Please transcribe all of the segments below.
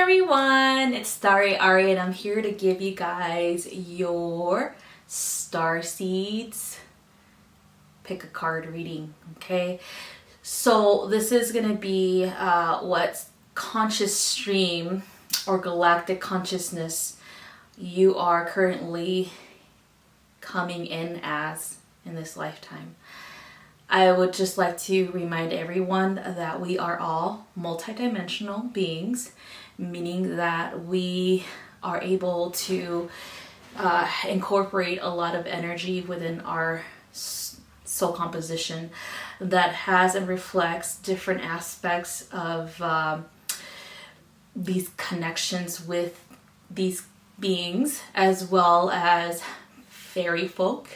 everyone, it's Starry Ari and I'm here to give you guys your Starseeds pick a card reading, okay? So this is going to be what conscious stream or galactic consciousness you are currently coming in as in this lifetime. I would just like to remind everyone that we are all multidimensional beings, meaning that we are able to incorporate a lot of energy within our soul composition that has and reflects different aspects of these connections with these beings, as well as fairy folk,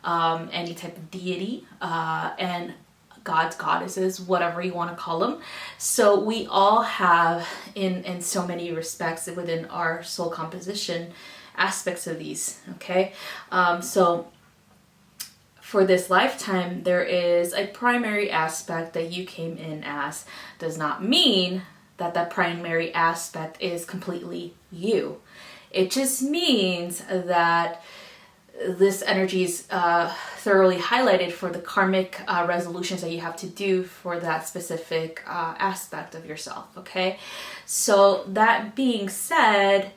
any type of deity, and gods, goddesses, whatever you want to call them. So we all have, in so many respects within our soul composition, aspects of these, okay? So for this lifetime, there is a primary aspect that you came in as. Does not mean that that primary aspect is completely you. It just means that this energy is thoroughly highlighted for the karmic resolutions that you have to do for that specific aspect of yourself, okay? So that being said,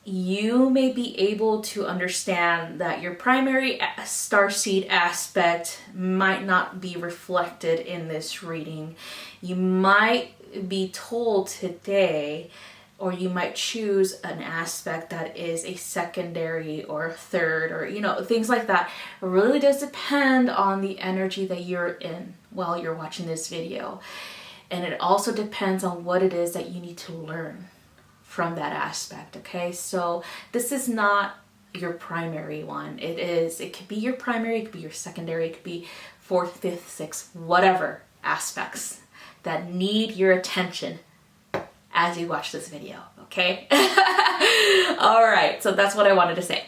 you may be able to understand that your primary starseed aspect might not be reflected in this reading. You might be told today, or you might choose an aspect that is a secondary or third, or things like that. It really does depend on the energy that you're in while you're watching this video. And it also depends on what it is that you need to learn from that aspect, okay? So this is not your primary one. It could be your primary, it could be your secondary, it could be fourth, fifth, sixth, whatever aspects that need your attention as you watch this video, okay? All right, so that's what I wanted to say.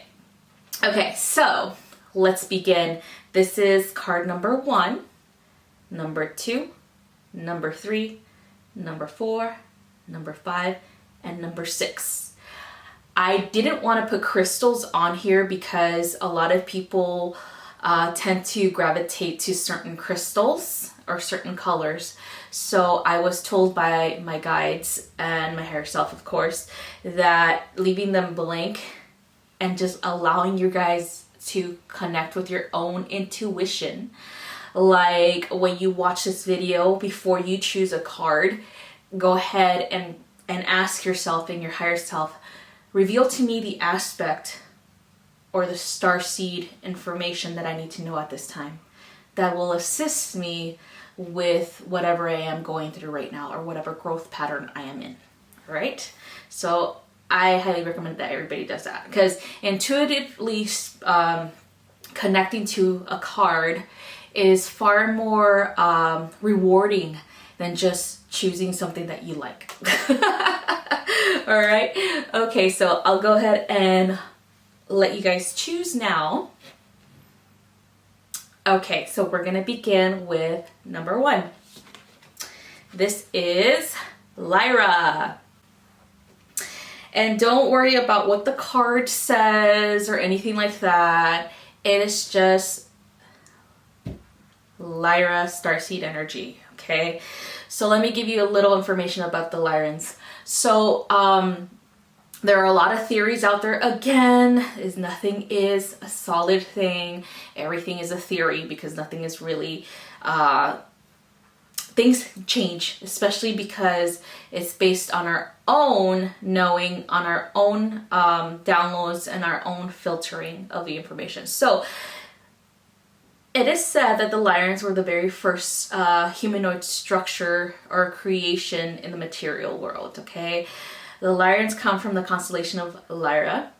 Okay, so let's begin. This is card number 1, number 2, number 3, number 4, number 5, and number 6. I didn't want to put crystals on here because a lot of people tend to gravitate to certain crystals or certain colors. So I was told by my guides and my higher self, of course, that leaving them blank and just allowing you guys to connect with your own intuition. Like when you watch this video, before you choose a card, go ahead and ask yourself and your higher self, reveal to me the aspect or the starseed information that I need to know at this time that will assist me with whatever I am going through right now or whatever growth pattern I am in, right? So I highly recommend that everybody does that, because intuitively connecting to a card is far more rewarding than just choosing something that you like. All right. Okay, so I'll go ahead and let you guys choose now. Okay, so we're gonna begin with number 1. This is Lyra. And don't worry about what the card says or anything like that. It is just Lyra starseed energy, okay? So let me give you a little information about the Lyrans. So there are a lot of theories out there. Again, nothing is a solid thing. Everything is a theory because nothing is really, things change, especially because it's based on our own knowing, on our own downloads and our own filtering of the information. So it is said that the Lyrans were the very first humanoid structure or creation in the material world, okay? The Lyrans come from the constellation of Lyra.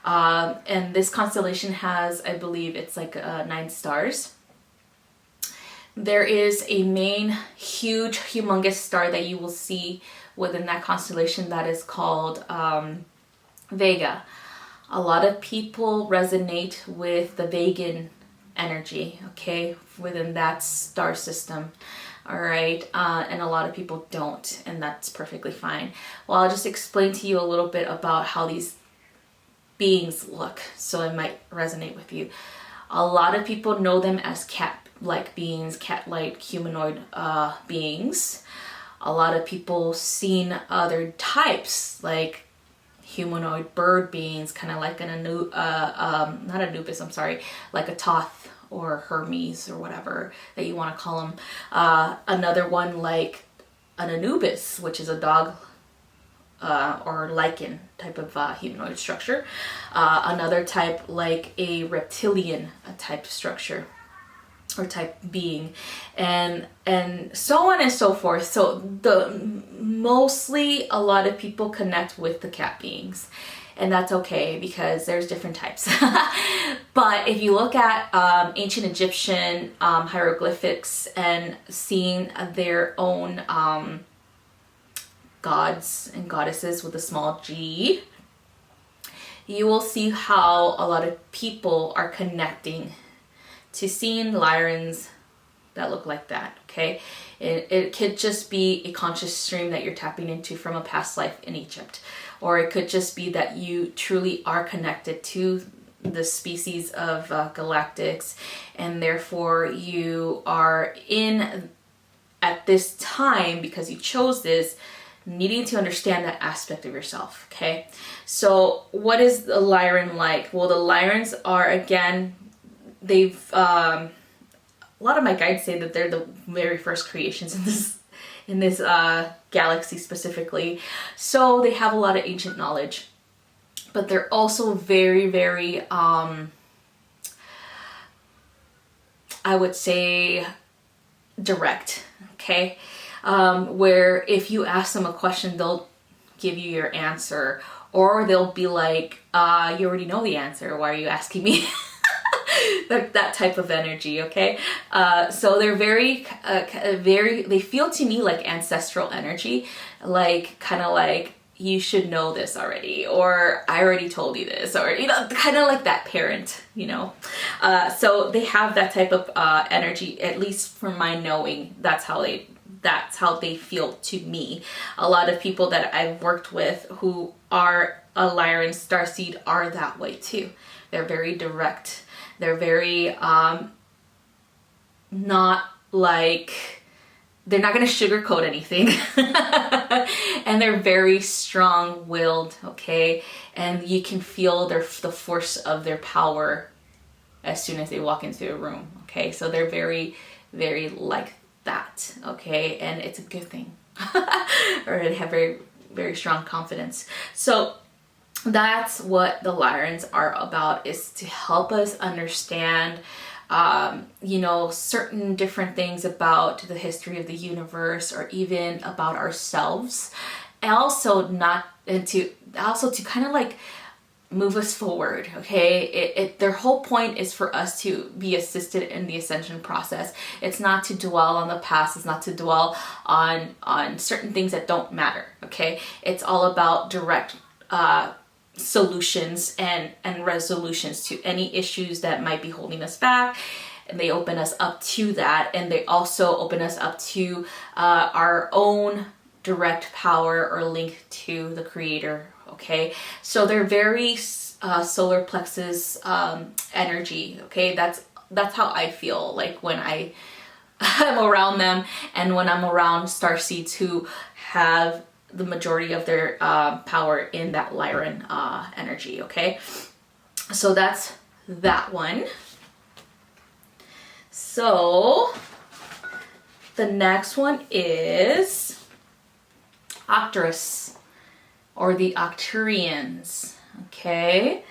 And this constellation has, I believe, it's like 9 stars. There is a main, huge, humongous star that you will see within that constellation that is called Vega. A lot of people resonate with the Vegan energy, okay, within that star system. All right, and a lot of people don't, and that's perfectly fine. Well, I'll just explain to you a little bit about how these beings look, so it might resonate with you. A lot of people know them as cat-like beings, cat-like humanoid beings. A lot of people seen other types, like humanoid bird beings, kind of like not Anubis, I'm sorry, like a Thoth or Hermes or whatever that you want to call them. Another one like an Anubis, which is a dog or lichen type of humanoid structure. Another type like a reptilian type structure or type being, and so on and so forth. So mostly a lot of people connect with the cat beings, and that's okay because there's different types. But if you look at ancient Egyptian hieroglyphics and seeing their own gods and goddesses with a small g, you will see how a lot of people are connecting to seeing Lyrans that look like that, okay? It could just be a conscious stream that you're tapping into from a past life in Egypt. Or it could just be that you truly are connected to the species of galactics, and therefore you are in, at this time, because you chose this, needing to understand that aspect of yourself, okay? So what is the Lyran like? Well, the Lyrans are, again, they've a lot of my guides say that they're the very first creations in this galaxy specifically. So they have a lot of ancient knowledge, but they're also very, very I would say direct, okay? Where if you ask them a question, they'll give you your answer, or they'll be like, you already know the answer, why are you asking me? That type of energy, okay? So they're very, they feel to me like ancestral energy, like kind of like, you should know this already, or I already told you this, or, you know, kind of like that parent, you know? So they have that type of energy, at least from my knowing, that's how they feel to me. A lot of people that I've worked with who are a Lyran starseed are that way too. They're very direct. They're very, not like, they're not going to sugarcoat anything. And they're very strong-willed, okay? And you can feel the force of their power as soon as they walk into a room, okay? So they're very, very like that, okay? And it's a good thing. Or they have very, very strong confidence. So that's what the Lyrans are about, is to help us understand you know, certain different things about the history of the universe, or even about ourselves. And also to kind of like move us forward, okay? Their whole point is for us to be assisted in the ascension process. It's not to dwell on the past. It's not to dwell on certain things that don't matter, okay? It's all about direct solutions and resolutions to any issues that might be holding us back. And they open us up to that, and they also open us up to our own direct power or link to the creator, okay? So they're very solar plexus energy, okay? That's how I feel like when I'm around them, and when I'm around starseeds who have the majority of their power in that Lyran energy, okay? So that's that one. So the next one is Octurus, or the Octurians, okay?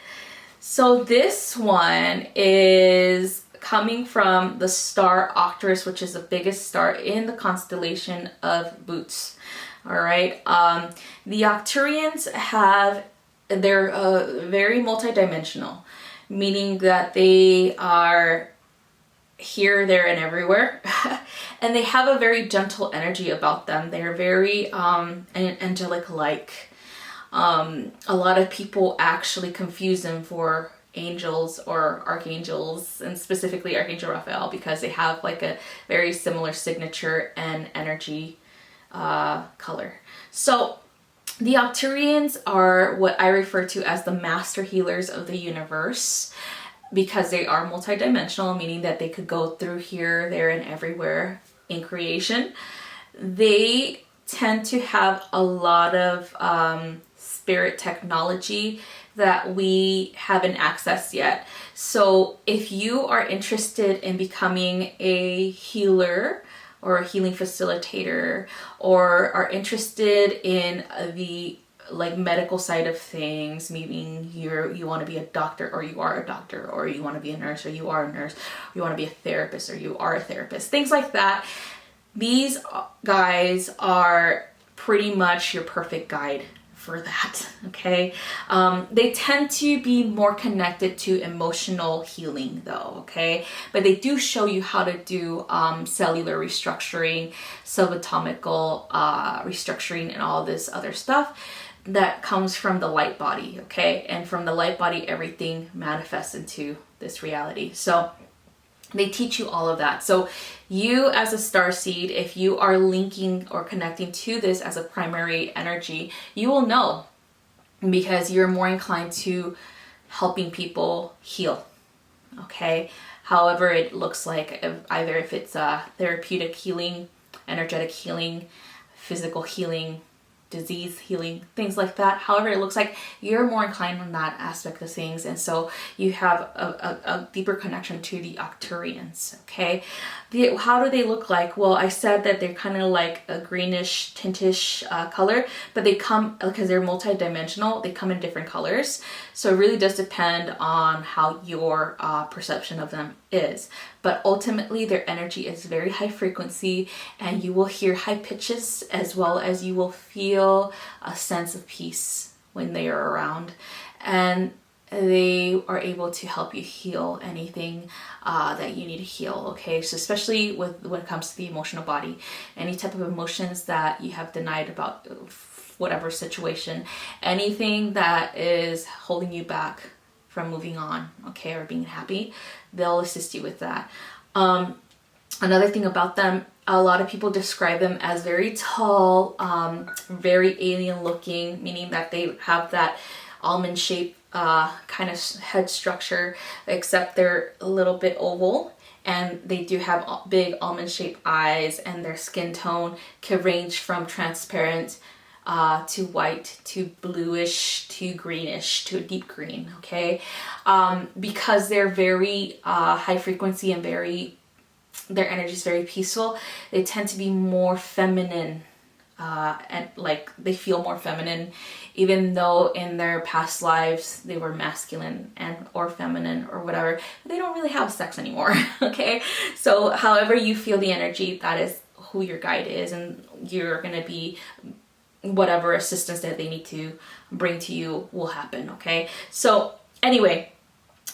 So this one is coming from the star Octurus, which is the biggest star in the constellation of Boots. All right. The Octurians they're very multidimensional, meaning that they are here, there, and everywhere. And they have a very gentle energy about them. They're very angelic-like. A lot of people actually confuse them for angels or archangels, and specifically Archangel Raphael, because they have like a very similar signature and energy color. So the Octurians are what I refer to as the master healers of the universe, because they are multidimensional, meaning that they could go through here, there, and everywhere in creation. They tend to have a lot of spirit technology that we haven't accessed yet. So if you are interested in becoming a healer or a healing facilitator, or are interested in the like medical side of things, meaning you want to be a doctor, or you are a doctor, or you want to be a nurse, or you are a nurse, or you want to be a therapist, or you are a therapist, things like that, these guys are pretty much your perfect guide for that, okay? They tend to be more connected to emotional healing though, okay? But they do show you how to do cellular restructuring, subatomical restructuring, and all this other stuff that comes from the light body, okay? And from the light body, everything manifests into this reality. So they teach you all of that. So you as a starseed, if you are linking or connecting to this as a primary energy, you will know, because you're more inclined to helping people heal, okay? However it looks like, either if it's therapeutic healing, energetic healing, physical healing, disease healing, things like that. However it looks like, you're more inclined on that aspect of things, and so you have a deeper connection to the Octurians, okay? How do they look like? Well, I said that they're kind of like a greenish tintish color, but they come, because they're multidimensional, they come in different colors. So it really does depend on how your perception of them is. But ultimately their energy is very high frequency, and you will hear high pitches, as well as you will feel a sense of peace when they are around. And they are able to help you heal anything that you need to heal, okay? So especially when it comes to the emotional body, any type of emotions that you have denied about whatever situation, anything that is holding you back from moving on, okay, or being happy, they'll assist you with that. Another thing about them, a lot of people describe them as very tall, very alien looking, meaning that they have that almond shape kind of head structure, except they're a little bit oval, and they do have big almond shaped eyes, and their skin tone can range from transparent to white to bluish to greenish to a deep green, okay? Because they're very high frequency and their energy is very peaceful, they tend to be more feminine, and like they feel more feminine, even though in their past lives they were masculine and or feminine or whatever. They don't really have sex anymore, okay? So however you feel the energy, that is who your guide is, and you're gonna be, whatever assistance that they need to bring to you will happen, okay? So anyway,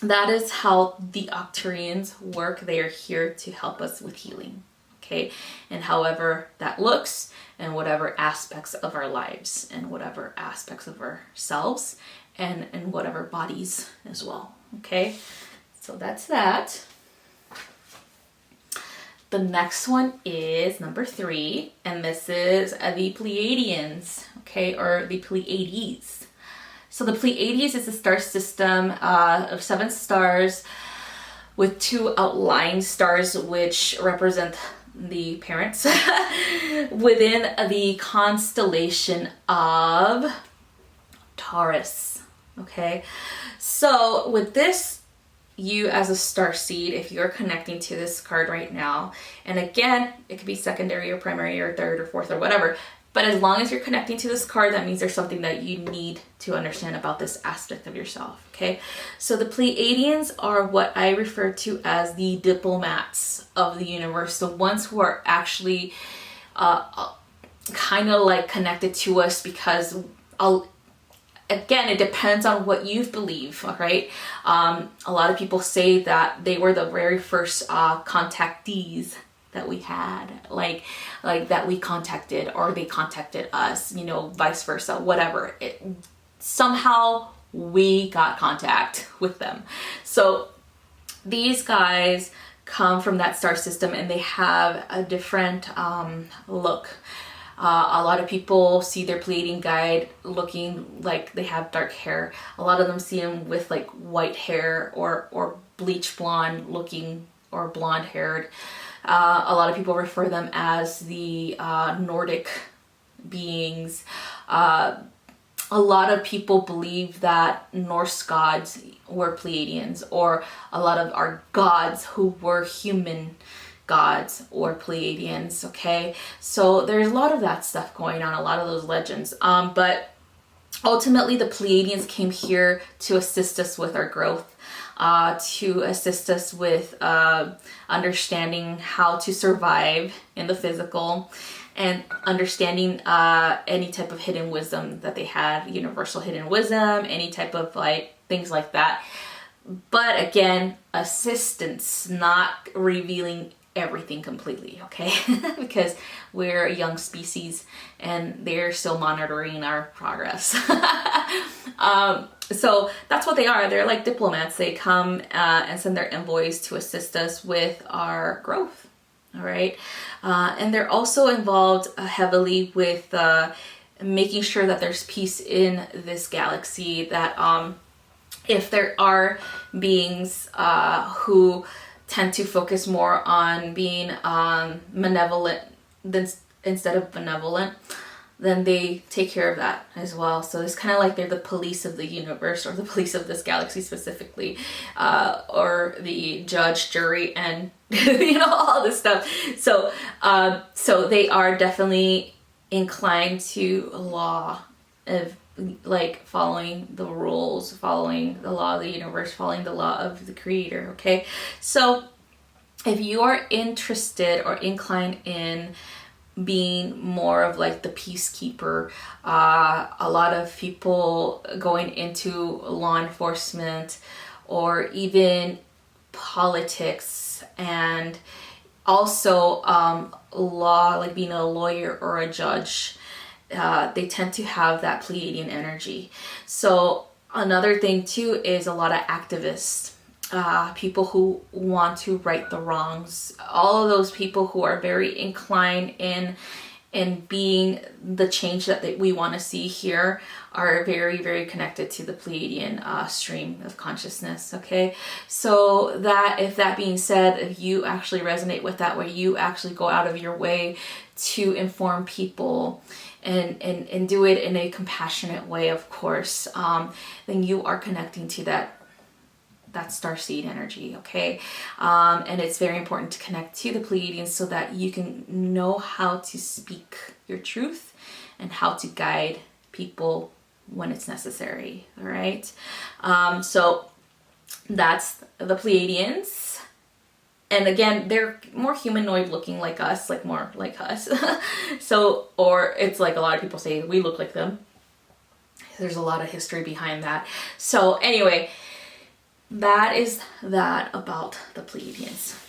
that is how the Octurians work. They are here to help us with healing, okay? And however that looks, and whatever aspects of our lives, and whatever aspects of ourselves, and whatever bodies as well, okay? So that's that. The next one is number 3, and this is the Pleiadians, okay, or the Pleiades. So the Pleiades is a star system of 7 stars with 2 outlying stars, which represent the parents within the constellation of Taurus, okay? So with this, you as a starseed, if you're connecting to this card right now, and again, it could be secondary or primary or third or fourth or whatever, but as long as you're connecting to this card, that means there's something that you need to understand about this aspect of yourself, okay? So the Pleiadians are what I refer to as the diplomats of the universe, the ones who are actually kind of like connected to us, because again, it depends on what you believe, all right? A lot of people say that they were the very first contactees that we had, like that we contacted, or they contacted us, you know, vice versa, whatever. Somehow we got contact with them. So these guys come from that star system, and they have a different look. A lot of people see their Pleiadian guide looking like they have dark hair. A lot of them see them with like white hair or bleach blonde looking, or blonde haired. A lot of people refer them as the Nordic beings. A lot of people believe that Norse gods were Pleiadians, or a lot of our gods who were human gods or Pleiadians. Okay, so there's a lot of that stuff going on, a lot of those legends. But ultimately, the Pleiadians came here to assist us with our growth, to assist us with understanding how to survive in the physical, and understanding any type of hidden wisdom that they had, universal hidden wisdom, any type of like things like that. But again, assistance, not revealing everything completely, okay? Because we're a young species and they're still monitoring our progress. So that's what they are. They're like diplomats. They come and send their envoys to assist us with our growth. All right. And they're also involved heavily with making sure that there's peace in this galaxy, that if there are beings who tend to focus more on being malevolent instead of benevolent, then they take care of that as well. So it's kind of like they're the police of the universe, or the police of this galaxy specifically, or the judge, jury, and all this stuff. So so they are definitely inclined to law, of like following the rules, following the law of the universe, following the law of the creator. Okay, so if you are interested or inclined in being more of like the peacekeeper, a lot of people going into law enforcement or even politics, and also law, like being a lawyer or a judge, they tend to have that Pleiadian energy. So another thing too is a lot of activists, people who want to right the wrongs, all of those people who are very inclined in being the change that we want to see here, are very, very connected to the Pleiadian stream of consciousness. Okay, so that, if that being said, if you actually resonate with that, where you actually go out of your way to inform people and do it in a compassionate way, of course, then you are connecting to that starseed energy. Okay, and it's very important to connect to the Pleiadians so that you can know how to speak your truth and how to guide people when it's necessary. All right, so that's the Pleiadians. And again, they're more humanoid looking, like us, like more like us. So, or it's like a lot of people say we look like them. There's a lot of history behind that. So anyway, that is that about the Pleiadians.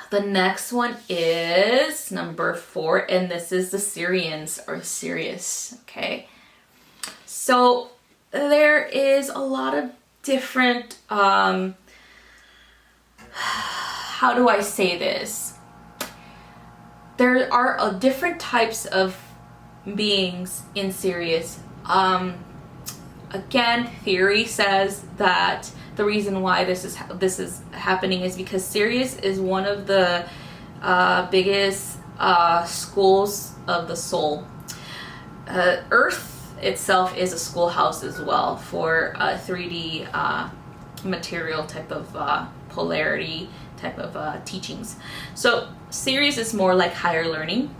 The next one is number 4, and this is the Sirians, or Sirius. Okay, so there is a lot of different how do I say this? There are different types of beings in Sirius. Again, theory says that the reason why this is happening is because Sirius is one of the biggest schools of the soul. Earth itself is a schoolhouse as well for 3D material type of polarity type of teachings. So Sirius is more like higher learning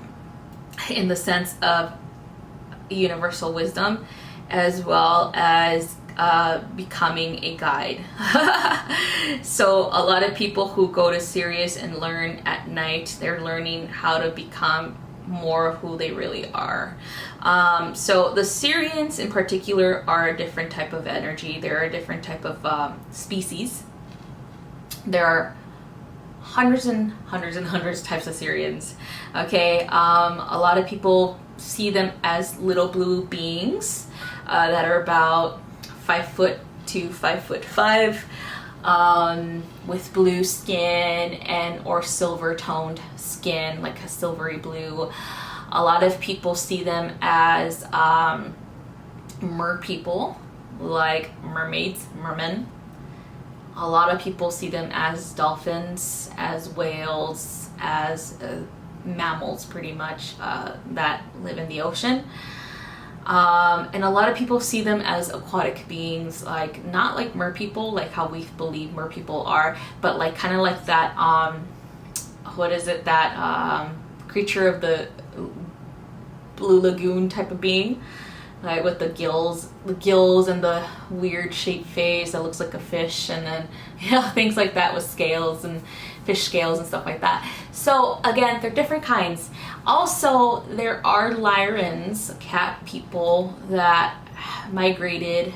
in the sense of universal wisdom, as well as becoming a guide. So a lot of people who go to Sirius and learn at night, they're learning how to become more of who they really are. So the Sirians in particular are a different type of energy. They're a different type of species. There are hundreds and hundreds and hundreds of types of Sirians. Okay, a lot of people see them as little blue beings. that are about 5 foot to 5'5", with blue skin and or silver toned skin, like a silvery blue. A lot of people see them as mer people, like mermaids, mermen. A lot of people see them as dolphins, as whales, as mammals, pretty much, that live in the ocean. And a lot of people see them as aquatic beings, like not like mer people, like how we believe mer people are, but like kind of like that, what is it, that creature of the blue lagoon type of being, right, with the gills and the weird shaped face that looks like a fish, and then things like that with scales and fish scales and stuff like that. So again, they're different kinds. Also, there are Lyrans, cat people, that migrated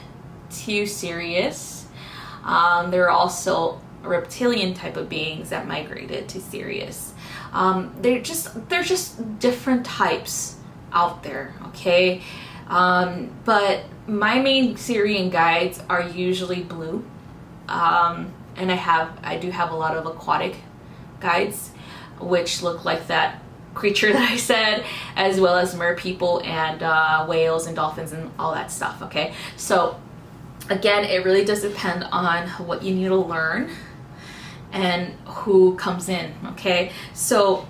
to Sirius. There are also reptilian type of beings that migrated to Sirius. They're just different types out there, okay? But my main Sirian guides are usually blue, and I do have a lot of aquatic guides, which look like that creature that I said, as well as mer people and whales and dolphins and all that stuff, okay? So again, it really does depend on what you need to learn and who comes in, okay? So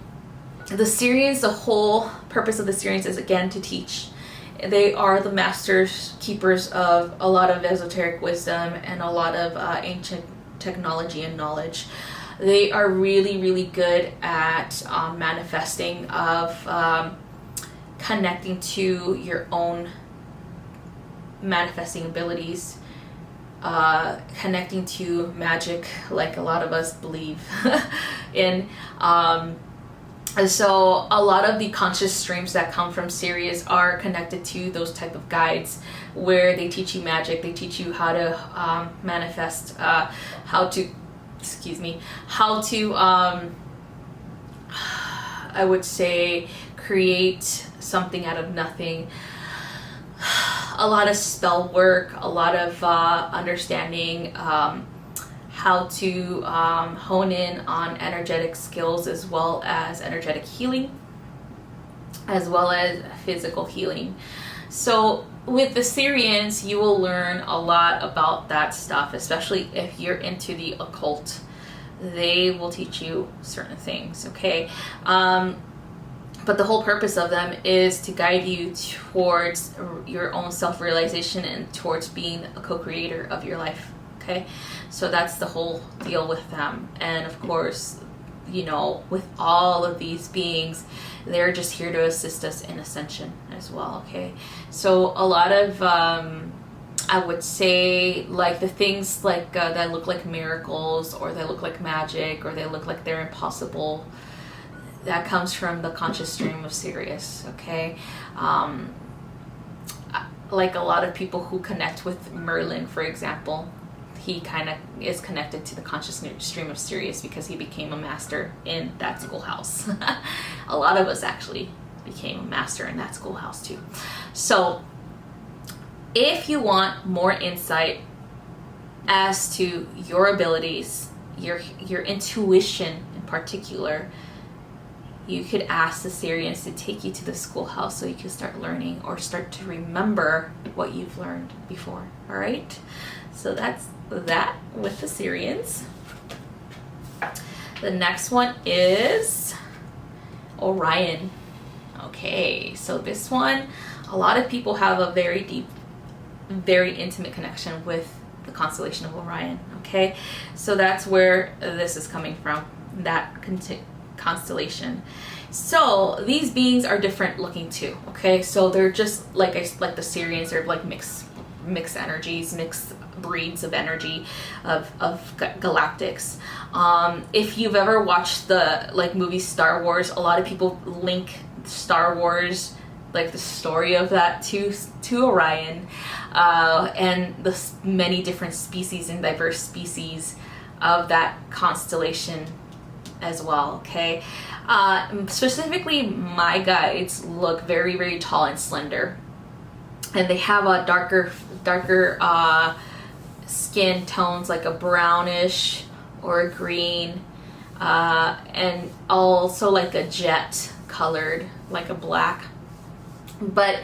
the Sirians, the whole purpose of the Sirians is again to teach. They are the masters, keepers of a lot of esoteric wisdom and a lot of ancient technology and knowledge. They are really, really good at manifesting, of connecting to your own manifesting abilities, connecting to magic, like a lot of us believe in. And so a lot of the conscious streams that come from Sirius are connected to those type of guides, where they teach you magic, they teach you how to manifest, how to I would say create something out of nothing. A lot of spell work, a lot of understanding how to hone in on energetic skills, as well as energetic healing, as well as physical healing. So with the Sirians, you will learn a lot about that stuff, especially if you're into the occult. They will teach you certain things, okay? But the whole purpose of them is to guide you towards your own self-realization and towards being a co-creator of your life, okay? So that's the whole deal with them. And of course, you know, with all of these beings, they're just here to assist us in ascension as well, okay? So a lot of, I would say, like the things like that look like miracles, or they look like magic, or they look like they're impossible, that comes from the conscious stream of Sirius, okay? Like a lot of people who connect with Merlin, for example, he kind of is connected to the conscious stream of Sirius because he became a master in that schoolhouse. A lot of us actually became a master in that schoolhouse too. So if you want more insight as to your abilities, your intuition in particular, you could ask the Sirians to take you to the schoolhouse so you can start learning or start to remember what you've learned before. All right, so that's that with the Sirians. The next one is Orion. Okay, so this one, a lot of people have a very deep, very intimate connection with the constellation of Orion. Okay, so that's where this is coming from, that constellation. So these beings are different looking too. Okay, so they're just like the Sirians. They're like mixed energies, mixed breeds of energy of galactics. If you've ever watched the movie Star Wars, a lot of people link Star Wars, like the story of that, to Orion, and the many different species and diverse species of that constellation as well. Okay, specifically my guides look very, very tall and slender. and they have a darker skin tones, like a brownish or a green, and also like a jet colored, like a black. But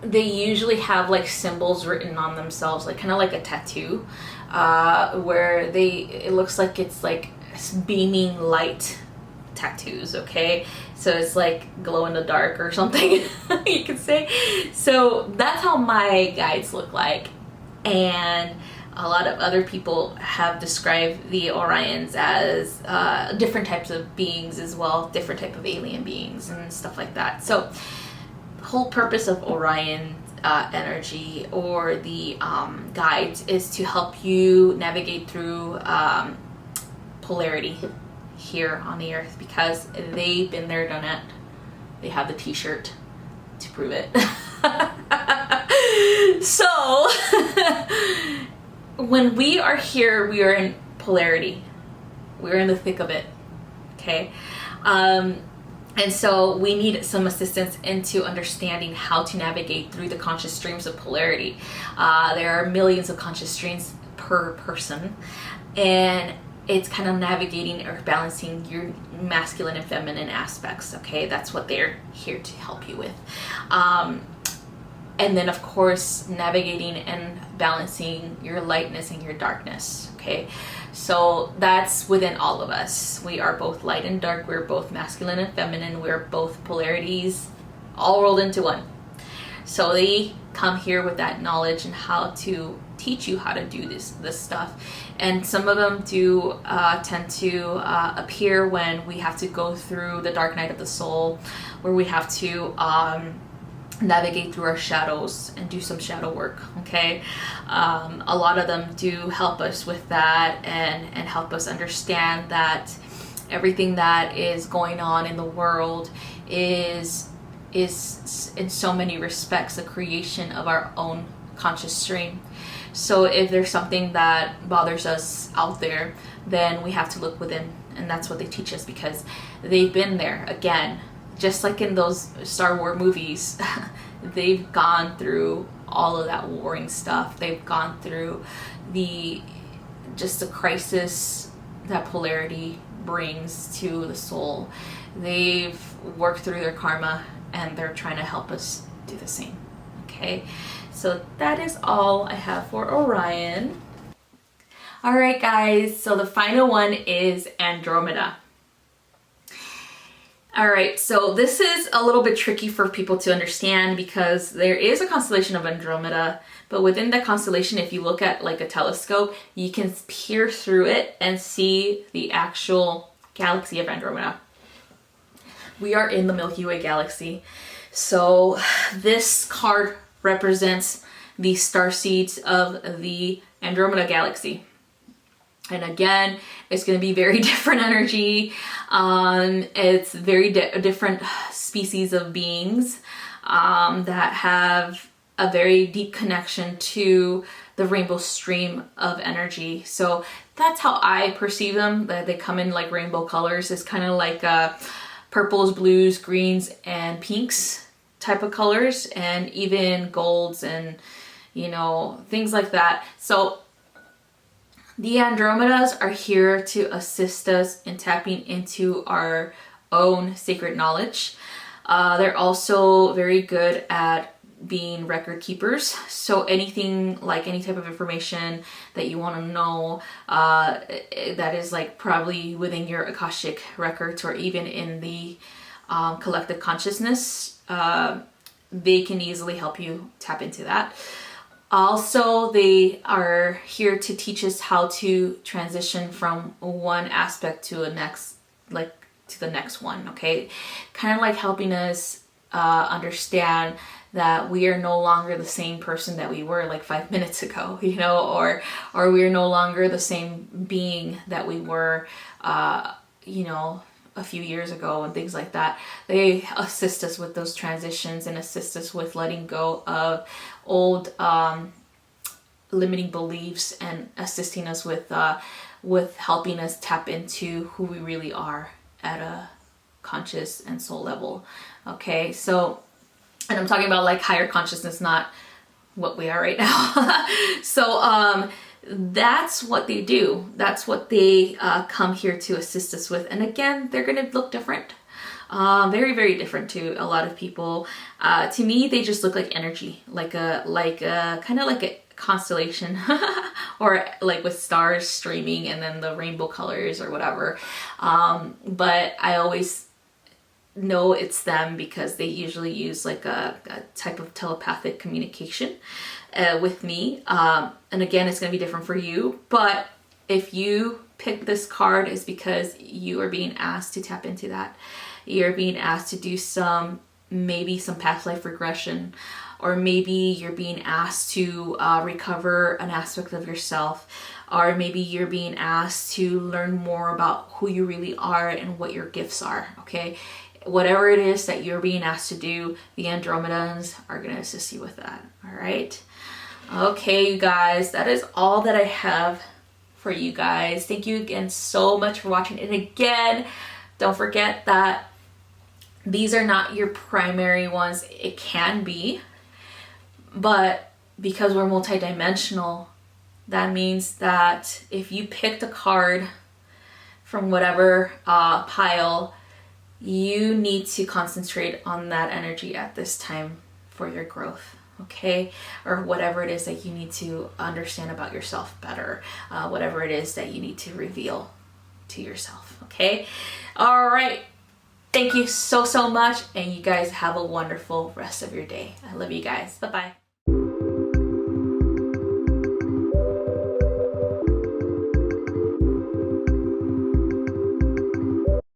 they usually have like symbols written on themselves, like kind of like a tattoo, where it looks like it's like beaming light tattoos, okay? So it's like glow in the dark or something, you could say. So that's how my guides look like. And a lot of other people have described the Orions as different types of beings as well, different type of alien beings and stuff like that. So the whole purpose of Orion energy or the guides is to help you navigate through polarity here on the earth, because they've been there, done it. They have the t-shirt to prove it. So when we are here, we are in polarity. We're in the thick of it, okay? And so we need some assistance into understanding how to navigate through the conscious streams of polarity. There are millions of conscious streams per person, and it's kind of navigating or balancing your masculine and feminine aspects, okay? That's what they're here to help you with. And then, of course, navigating and balancing your lightness and your darkness, okay? So that's within all of us. We are both light and dark. We're both masculine and feminine. We're both polarities all rolled into one. So they come here with that knowledge and how to teach you how to do this stuff. And some of them do tend to appear when we have to go through the dark night of the soul, where we have to navigate through our shadows and do some shadow work, okay? A lot of them do help us with that and help us understand that everything that is going on in the world is in so many respects a creation of our own conscious stream. So if there's something that bothers us out there, then we have to look within, and that's what they teach us, because they've been there. Again, just like in those Star Wars movies, they've gone through all of that warring stuff. They've gone through the crisis that polarity brings to the soul. They've worked through their karma, and they're trying to help us do the same, okay? So that is all I have for Orion. All right, guys, so the final one is Andromeda. All right, so this is a little bit tricky for people to understand, because there is a constellation of Andromeda, but within that constellation, if you look at like a telescope, you can peer through it and see the actual galaxy of Andromeda. We are in the Milky Way galaxy. So this card represents the starseeds of the Andromeda galaxy. And again, it's going to be very different energy. It's very different species of beings that have a very deep connection to the rainbow stream of energy. So that's how I perceive them. That they come in like rainbow colors. It's kind of like purples, blues, greens, and pinks type of colors, and even golds and, you know, things like that. So the Andromedas are here to assist us in tapping into our own sacred knowledge. They're also very good at being record keepers. So anything, like any type of information that you want to know that is like probably within your Akashic records or even in the collective consciousness, they can easily help you tap into that. Also, they are here to teach us how to transition from one aspect to the next one, okay? Kind of like helping us understand that we are no longer the same person that we were like 5 minutes ago, you know, or we are no longer the same being that we were, you know, a few years ago and things like that. They assist us with those transitions and assist us with letting go of old limiting beliefs and assisting us with helping us tap into who we really are at a conscious and soul level. Okay, so And I'm talking about like higher consciousness, not what we are right now. So that's what they do. That's what they come here to assist us with. And again, they're going to look different. Very, very different to a lot of people. To me, they just look like energy, like a kind of like a constellation or like with stars streaming and then the rainbow colors or whatever. But I always know it's them because they usually use like a type of telepathic communication with me. And again, it's going to be different for you. But if you pick this card, it's because you are being asked to tap into that. You're being asked to do maybe some past life regression, or maybe you're being asked to recover an aspect of yourself, or maybe you're being asked to learn more about who you really are and what your gifts are, okay? Whatever it is that you're being asked to do, the Andromedans are going to assist you with that, all right? Okay, you guys, that is all that I have for you guys. Thank you again so much for watching. And again, don't forget that these are not your primary ones. It can be, but because we're multidimensional, that means that if you picked a card from whatever pile, you need to concentrate on that energy at this time for your growth, okay? Or whatever it is that you need to understand about yourself better, whatever it is that you need to reveal to yourself, okay? All right. Thank you so, so much. And you guys have a wonderful rest of your day. I love you guys. Bye-bye.